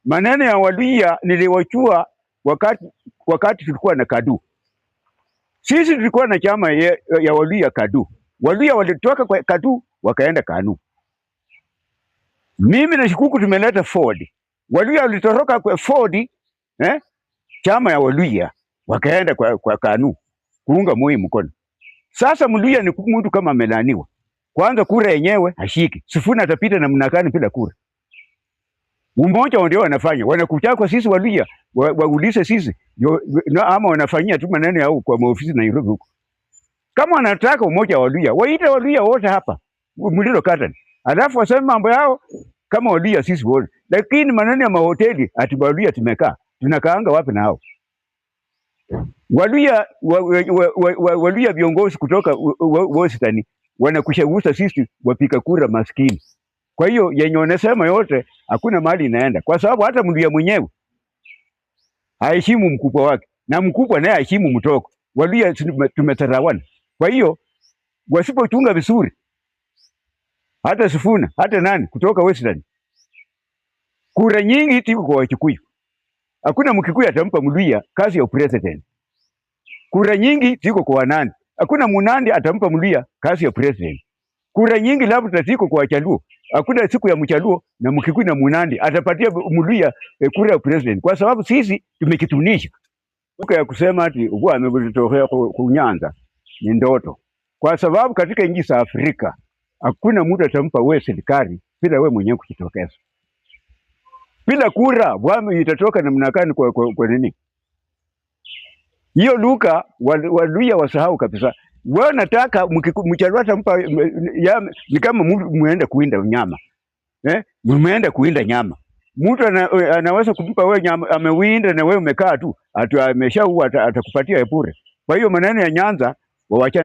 Maneno ya Waluhya niliwachua wakati tulikuwa na KADU. Sisi tulikuwa na chama ya Waluhya KADU. Waluhya walitoka kwa KADU wakaenda KANU. Mimi na Shikuku tumeleta Ford. Waluhya walitoroka kwa Ford, chama ya Waluhya wakaenda kwa KANU kuunga Moi mkono. Sasa Mluhya ni mtu kama amelaniwa. Kwanza kura yenyewe hashiki. Sifuna atapita na mnakani bila kura. Umoja ndio wanafanya. Wanakuja kwa sisi Waluhya, waulize sisi ama wanafanyia tu maneno yao kwa maofisi Nairobi huko. Kama wanataka umoja wa Waluhya, waite Waluhya wote hapa Mulilo Katani. Alafu waseme mambo yao kama Waluhya sisi wote. Lakini maneno ya mahoteli ati Waluhya tumekaa. Tunakaanga wapi na hao? Waluhya viongozi kutoka Western wanakushagusa sisi wapika kura maskini. Kwa hiyo yenye wanasema yote hakuna mahali inaenda, kwa sababu hata Mluhya mwenyewe haheshimu mkubwa wake na mkubwa naye haheshimu mtoko. Waluhya tumetarawana. Kwa hiyo wasipochunga vizuri, hata Sifuna hata nani kutoka Western, kura nyingi tiko kwa Wakikuyu. Hakuna Mkikuyu atampa Mluhya kazi ya president. Kura nyingi ziko kwa Wanandi. Hakuna Munandi atampa Mluhya kazi ya president. Kura nyingi labda ziko kwa Wachaluo. Hakuna siku ya Mchaluo na Mkikuyu na Munandi atapatia Mluhya kura ya president, kwa sababu sisi tumekitunisha. Uka ya kusema ati uwa amebutokea kunyanza ni ndoto. Kwa sababu katika nchi za Afrika hakuna mtu atampa wewe serikali bila wewe mwenyewe kujitokeza. Bila kura wame itatoka namna gani kwa nini? Hiyo Luka Waluhya wasahau kabisa. Wao nataka Mchaluo atampa ni kama muende kuinda nyama. Mumeenda kuinda nyama. Mtu anaweza kumpa wewe nyama amewinda na wewe umekaa tu, atu ameshaua atakupatia bure. Kwa hiyo maneno ya Nyanza wawacha